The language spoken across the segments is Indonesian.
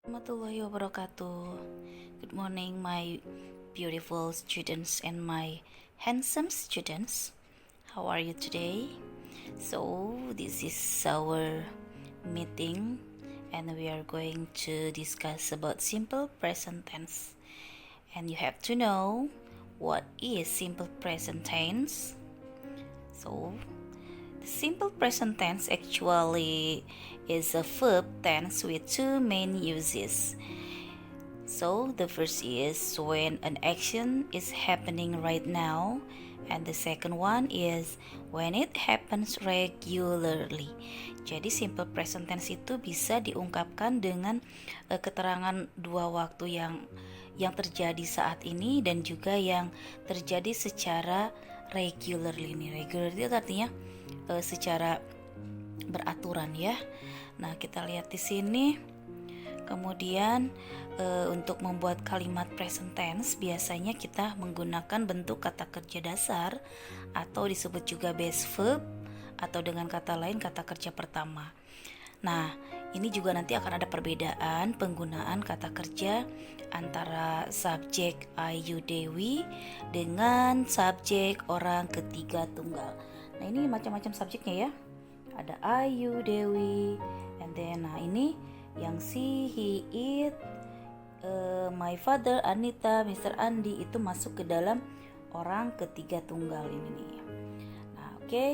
Warahmatullahi wabarakatuh. Good morning, my beautiful students and my handsome students. How are you today? So, this is our meeting, and we are going to discuss about simple present tense. And you have to know what is simple present tense. So, the simple present tense actually is a verb tense with two main uses. So, the first is when an action is happening right now, and the second one is when it happens regularly. Jadi, simple present tense itu bisa diungkapkan dengan keterangan dua waktu yang terjadi saat ini dan juga yang terjadi secara regularly. Regular itu artinya secara beraturan ya. Nah, kita lihat di sini. Kemudian untuk membuat kalimat present tense biasanya kita menggunakan bentuk kata kerja dasar atau disebut juga base verb atau dengan kata lain kata kerja pertama. Nah, ini juga nanti akan ada perbedaan penggunaan kata kerja antara subjek Ayu Dewi dengan subjek orang ketiga tunggal. Nah, ini macam-macam subjeknya ya. Ada Ayu Dewi, and then nah ini yang she, he, it, my father, Anita, Mr. Andi itu masuk ke dalam orang ketiga tunggal ini nih. Nah, oke.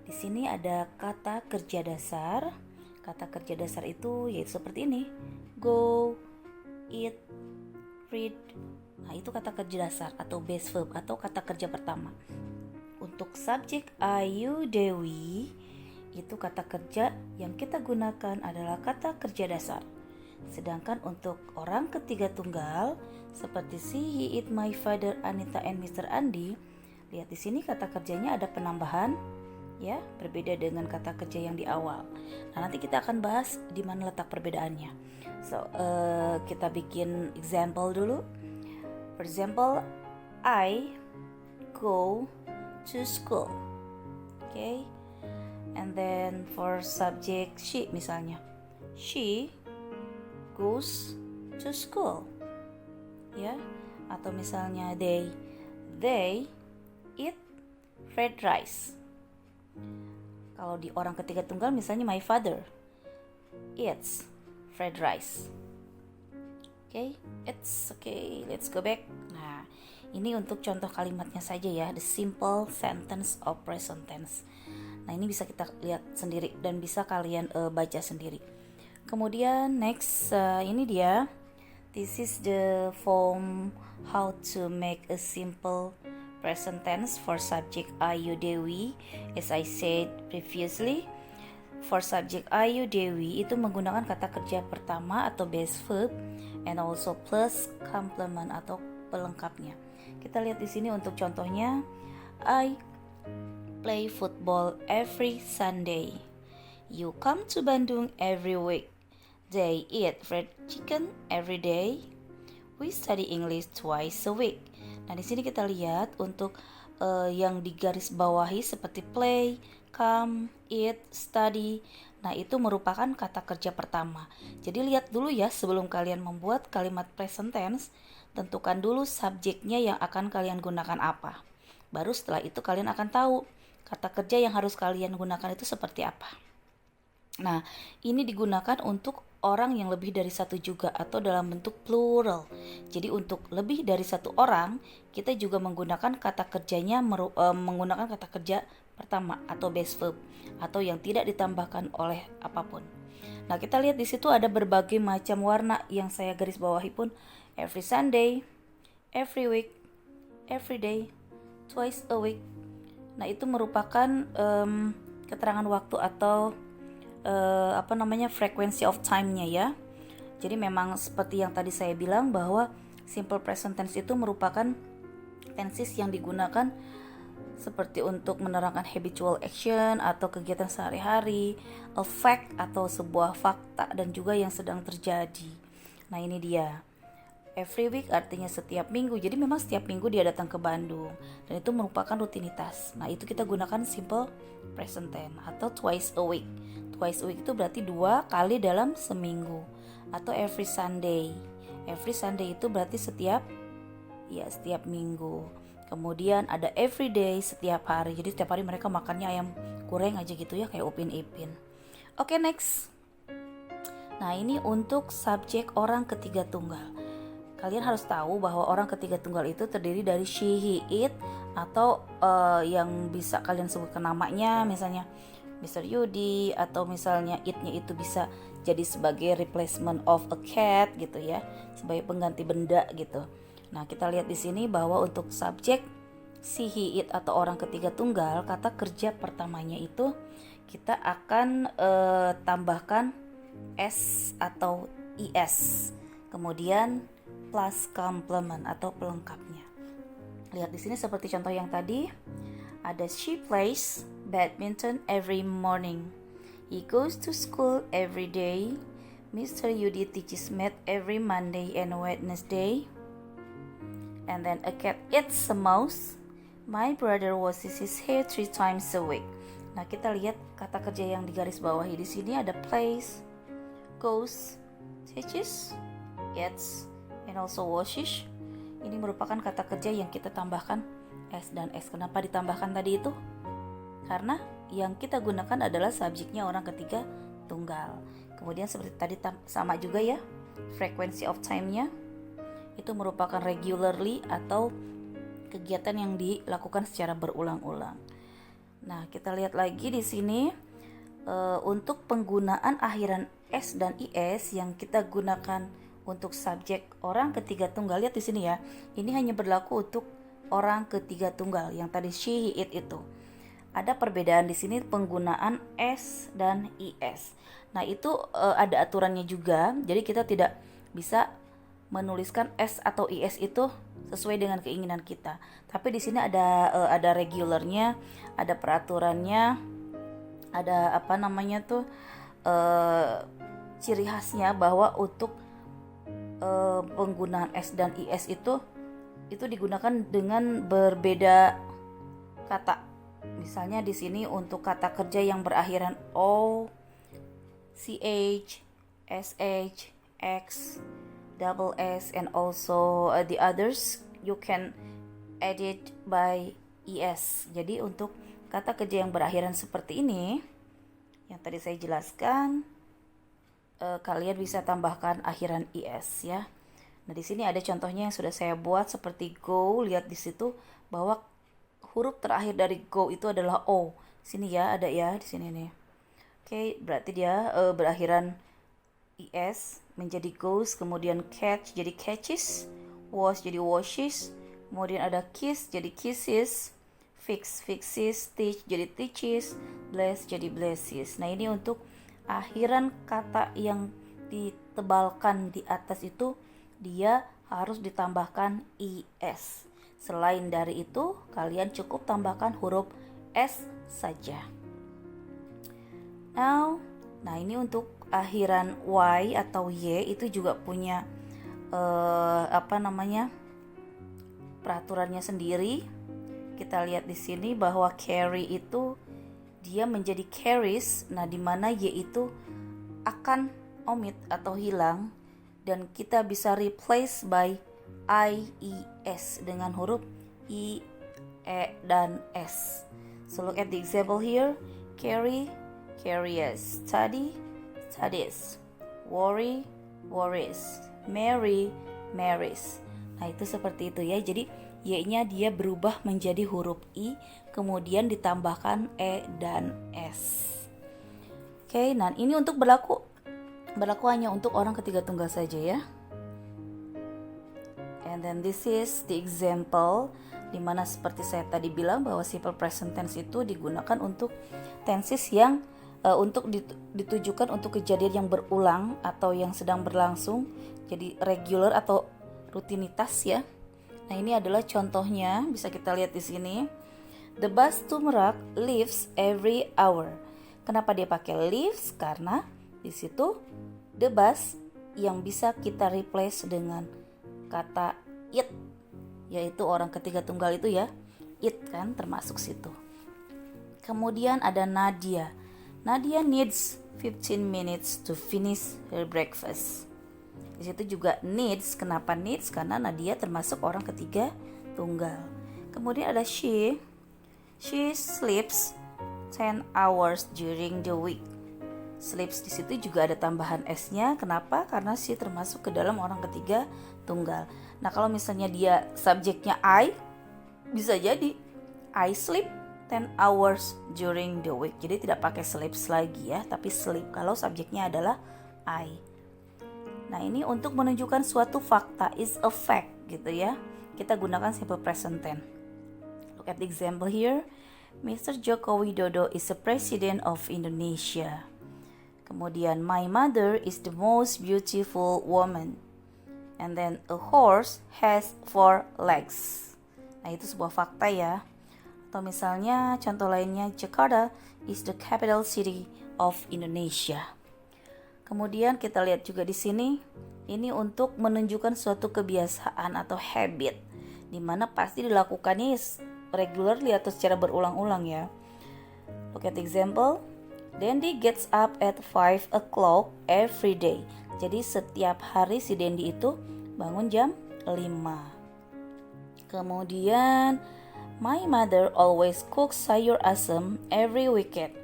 Di sini ada kata kerja dasar. Kata kerja dasar itu yaitu seperti ini. Go, eat, read. Nah, itu kata kerja dasar atau base verb atau kata kerja pertama. Untuk subjek Ayu Dewi, itu kata kerja yang kita gunakan adalah kata kerja dasar. Sedangkan untuk orang ketiga tunggal seperti she, he, it, my father, Anita, and Mr. Andi, lihat di sini kata kerjanya ada penambahan ya, berbeda dengan kata kerja yang di awal. Nah, nanti kita akan bahas di mana letak perbedaannya. So, kita bikin example dulu. For example, I go to school. Okay? And then for subject she misalnya, she goes to school. Ya, atau misalnya they eat fried rice. Kalau di orang ketiga tunggal misalnya my father eats fried rice. It's okay. Let's go back. Nah, ini untuk contoh kalimatnya saja ya, the simple sentence of present tense. Nah, ini bisa kita lihat sendiri dan bisa kalian baca sendiri. Kemudian next, ini dia. This is the form how to make a simple present tense for subject Ayu Dewi. As I said previously, for subject Ayu Dewi itu menggunakan kata kerja pertama atau base verb and also plus complement atau pelengkapnya. Kita lihat di sini untuk contohnya, I play football every Sunday. You come to Bandung every week. They eat fried chicken every day. We study English twice a week. Nah, di sini kita lihat untuk yang digaris bawahi seperti play, come, eat, study. Nah, itu merupakan kata kerja pertama. Jadi lihat dulu ya sebelum kalian membuat kalimat present tense, tentukan dulu subjeknya yang akan kalian gunakan apa. Baru setelah itu kalian akan tahu kata kerja yang harus kalian gunakan itu seperti apa. Nah, ini digunakan untuk orang yang lebih dari satu juga atau dalam bentuk plural. Jadi untuk lebih dari satu orang, kita juga menggunakan kata kerjanya menggunakan kata kerja pertama atau base verb atau yang tidak ditambahkan oleh apapun. Nah, kita lihat di situ ada berbagai macam warna yang saya garis bawahi pun. Every Sunday, every week, every day, twice a week. Nah, itu merupakan keterangan waktu atau frequency of time-nya ya. Jadi memang seperti yang tadi saya bilang bahwa simple present tense itu merupakan tenses yang digunakan seperti untuk menerangkan habitual action atau kegiatan sehari-hari, a fact atau sebuah fakta dan juga yang sedang terjadi. Nah, ini dia. Every week artinya setiap minggu. Jadi memang setiap minggu dia datang ke Bandung dan itu merupakan rutinitas. Nah, itu kita gunakan simple present tense atau twice a week. Twice a week itu berarti 2 kali dalam seminggu. atau every Sunday. Every Sunday itu berarti setiap minggu. Kemudian ada every day, setiap hari. Jadi setiap hari mereka makannya ayam goreng aja gitu ya, kayak Upin Ipin. Oke, next. Nah, ini untuk subjek orang ketiga tunggal. Kalian harus tahu bahwa orang ketiga tunggal itu terdiri dari she, he, it, atau yang bisa kalian sebutkan namanya, misalnya Mr. Yudi, atau misalnya it-nya itu bisa jadi sebagai replacement of a cat gitu ya, sebagai pengganti benda gitu. Nah, kita lihat di sini bahwa untuk subjek she, he, it atau orang ketiga tunggal, kata kerja pertamanya itu kita akan tambahkan s atau is. Kemudian plus complement atau pelengkapnya. Lihat di sini seperti contoh yang tadi, ada she plays badminton every morning. He goes to school every day. Mr. Yudi teaches math every Monday and Wednesday. And then a cat eats a mouse. My brother washes his hair 3 times a week. Nah, kita lihat kata kerja yang digaris bawahi di sini ada plays, goes, teaches, eats, and also washes. Ini merupakan kata kerja yang kita tambahkan s dan s. Kenapa ditambahkan tadi itu? Karena yang kita gunakan adalah subjeknya orang ketiga tunggal. Kemudian seperti tadi sama juga ya, frequency of time-nya itu merupakan regularly atau kegiatan yang dilakukan secara berulang-ulang. Nah, kita lihat lagi di sini untuk penggunaan akhiran s dan is yang kita gunakan untuk subjek orang ketiga tunggal. Lihat di sini ya, ini hanya berlaku untuk orang ketiga tunggal. Yang tadi she, he, it itu. Ada perbedaan di sini penggunaan s dan is. Nah, itu ada aturannya juga. Jadi kita tidak bisa menuliskan s atau is itu sesuai dengan keinginan kita. Tapi di sini ada regularnya, ada peraturannya, ada ciri khasnya bahwa untuk penggunaan s dan is itu digunakan dengan berbeda kata. Misalnya di sini untuk kata kerja yang berakhiran o, ch, sh, x, double s, and also the others you can edit by es. Jadi untuk kata kerja yang berakhiran seperti ini yang tadi saya jelaskan, kalian bisa tambahkan akhiran es ya. Nah, di sini ada contohnya yang sudah saya buat seperti go. Lihat di situ bahwa huruf terakhir dari go itu adalah o. Sini ya, ada ya di sini nih. Oke, berarti dia berakhiran es menjadi goes, kemudian catch jadi catches, wash jadi washes, kemudian ada kiss jadi kisses, fix fixes, teach jadi teaches, bless jadi blesses. Nah, ini untuk akhiran kata yang ditebalkan di atas itu dia harus ditambahkan is. Selain dari itu, kalian cukup tambahkan huruf s saja. Nah, ini untuk akhiran y atau y itu juga punya peraturannya sendiri. Kita lihat di sini bahwa carry itu dia menjadi carries. Nah, di mana y itu akan omit atau hilang dan kita bisa replace by ies dengan huruf i, e, dan s. So look at the example here. Carry, carries. Study, studies. Worry, worries. Marry, marries. Nah, itu seperti itu ya. Jadi y-nya dia berubah menjadi huruf i, kemudian ditambahkan e dan s. Oke, nah ini untuk berlaku hanya untuk orang ketiga tunggal saja ya. And then this is the example, dimana seperti saya tadi bilang bahwa simple present tense itu digunakan untuk tenses yang untuk ditujukan untuk kejadian yang berulang atau yang sedang berlangsung, jadi regular atau rutinitas ya. Nah, ini adalah contohnya, bisa kita lihat di sini. The bus to Merak leaves every hour. Kenapa dia pakai leaves? Karena di situ the bus yang bisa kita replace dengan kata it, yaitu orang ketiga tunggal itu ya. It kan termasuk situ. Kemudian ada Nadia. Nadia needs 15 minutes to finish her breakfast. Di situ juga needs. Kenapa needs? Karena Nadia termasuk orang ketiga tunggal. Kemudian ada she. She sleeps 10 hours during the week. Sleeps di situ juga ada tambahan s-nya. Kenapa? Karena she termasuk ke dalam orang ketiga tunggal. Nah, kalau misalnya dia subjeknya I, bisa jadi I sleep 10 hours during the week. Jadi tidak pakai sleeps lagi ya, tapi sleep kalau subjeknya adalah I. Nah, ini untuk menunjukkan suatu fakta, is a fact gitu ya. Kita gunakan simple present tense. Look at the example here. Mr. Joko Widodo is the president of Indonesia. Kemudian, my mother is the most beautiful woman. And then, a horse has 4 legs. Nah, itu sebuah fakta ya. Atau misalnya contoh lainnya, Jakarta is the capital city of Indonesia. Kemudian kita lihat juga di sini, ini untuk menunjukkan suatu kebiasaan atau habit, di mana pasti dilakukannya regularly atau secara berulang-ulang ya. Look at the example. Dendi gets up at 5 o'clock every day. Jadi setiap hari si Dendi itu bangun jam 5. Kemudian, my mother always cooks sayur asem every weekend.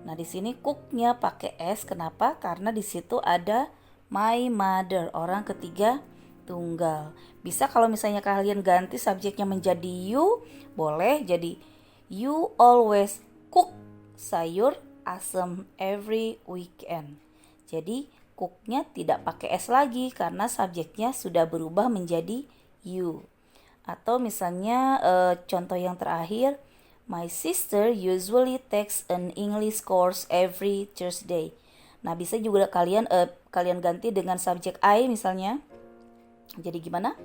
Nah, di sini cooknya pakai s. Kenapa? Karena di situ ada my mother, orang ketiga tunggal. Bisa kalau misalnya kalian ganti subjeknya menjadi you, boleh jadi you always cook sayur asem every weekend. Jadi cooknya tidak pakai s lagi karena subjeknya sudah berubah menjadi you. Atau misalnya contoh yang terakhir, my sister usually takes an English course every Thursday. Nah, bisa juga kalian ganti dengan subjek I misalnya. Jadi gimana?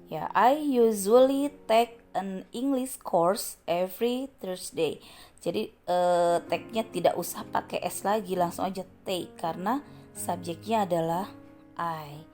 Ya, I usually take an English course every Thursday. Jadi take-nya tidak usah pakai s lagi, langsung aja take karena subjeknya adalah I.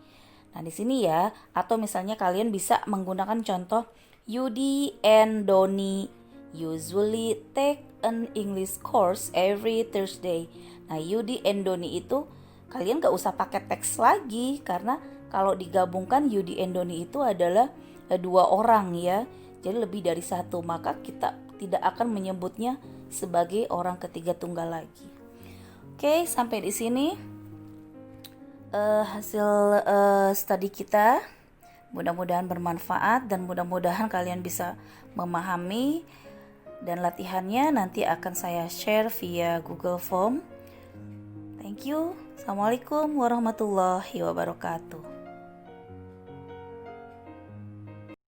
Nah, di sini ya, atau misalnya kalian bisa menggunakan contoh Yudi and Doni usually take an English course every Thursday. Nah, Yudi and Doni itu kalian gak usah pakai teks lagi karena kalau digabungkan Yudi and Doni itu adalah 2 orang ya. Jadi lebih dari 1, maka kita tidak akan menyebutnya sebagai orang ketiga tunggal lagi. Oke, sampai di sini hasil studi kita. Mudah-mudahan bermanfaat dan mudah-mudahan kalian bisa memahami, dan latihannya nanti akan saya share via Google Form. Thank you. Assalamualaikum warahmatullahi wabarakatuh.